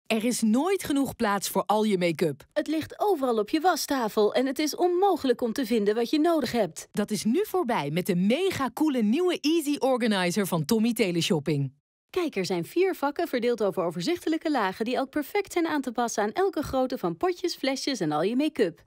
Er is nooit genoeg plaats voor al je make-up. Het ligt overal op je wastafel en het is onmogelijk om te vinden wat je nodig hebt. Dat is nu voorbij met de mega coole nieuwe Easy Organizer van Tommy Teleshopping. Kijk, er zijn 4 vakken verdeeld over overzichtelijke lagen die ook perfect zijn aan te passen aan elke grootte van potjes, flesjes en al je make-up.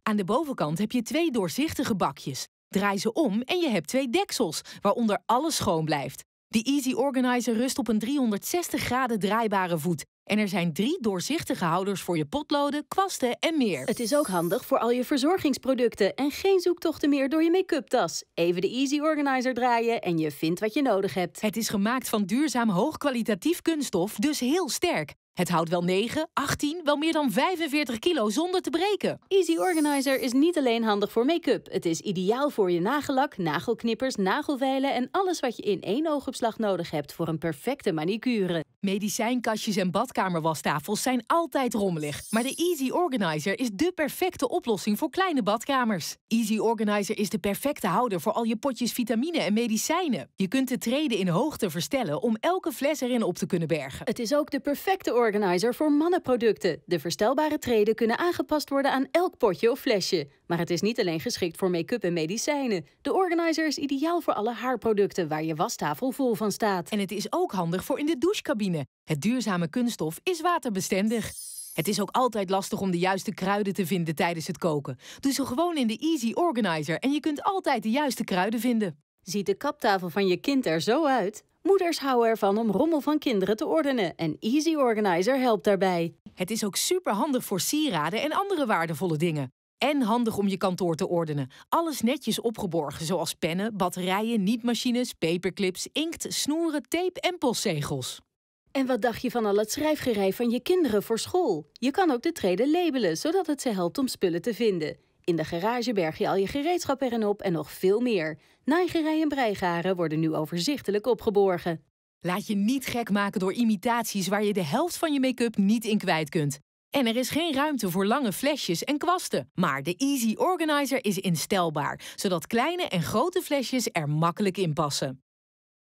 Aan de bovenkant heb je 2 doorzichtige bakjes. Draai ze om en je hebt 2 deksels, waaronder alles schoon blijft. De Easy Organizer rust op een 360 graden draaibare voet. En er zijn 3 doorzichtige houders voor je potloden, kwasten en meer. Het is ook handig voor al je verzorgingsproducten en geen zoektochten meer door je make-up tas. Even de Easy Organizer draaien en je vindt wat je nodig hebt. Het is gemaakt van duurzaam hoogkwalitatief kunststof, dus heel sterk. Het houdt wel 9, 18, wel meer dan 45 kilo zonder te breken. Easy Organizer is niet alleen handig voor make-up. Het is ideaal voor je nagellak, nagelknippers, nagelvijlen en alles wat je in 1 oogopslag nodig hebt voor een perfecte manicure. Medicijnkastjes en badkamerwastafels zijn altijd rommelig. Maar de Easy Organizer is dé perfecte oplossing voor kleine badkamers. Easy Organizer is de perfecte houder voor al je potjes vitamine en medicijnen. Je kunt de treden in hoogte verstellen om elke fles erin op te kunnen bergen. Het is ook de perfecte organizer voor mannenproducten. De verstelbare treden kunnen aangepast worden aan elk potje of flesje. Maar het is niet alleen geschikt voor make-up en medicijnen. De organizer is ideaal voor alle haarproducten waar je wastafel vol van staat. En het is ook handig voor in de douchecabine. Het duurzame kunststof is waterbestendig. Het is ook altijd lastig om de juiste kruiden te vinden tijdens het koken. Doe ze gewoon in de Easy Organizer en je kunt altijd de juiste kruiden vinden. Ziet de kaptafel van je kind er zo uit? Moeders houden ervan om rommel van kinderen te ordenen en Easy Organizer helpt daarbij. Het is ook superhandig voor sieraden en andere waardevolle dingen. En handig om je kantoor te ordenen. Alles netjes opgeborgen, zoals pennen, batterijen, nietmachines, paperclips, inkt, snoeren, tape en postzegels. En wat dacht je van al het schrijfgerei van je kinderen voor school? Je kan ook de treden labelen, zodat het ze helpt om spullen te vinden. In de garage berg je al je gereedschap erin op en nog veel meer. Naaigerei en breigaren worden nu overzichtelijk opgeborgen. Laat je niet gek maken door imitaties waar je de helft van je make-up niet in kwijt kunt. En er is geen ruimte voor lange flesjes en kwasten. Maar de Easy Organizer is instelbaar, zodat kleine en grote flesjes er makkelijk in passen.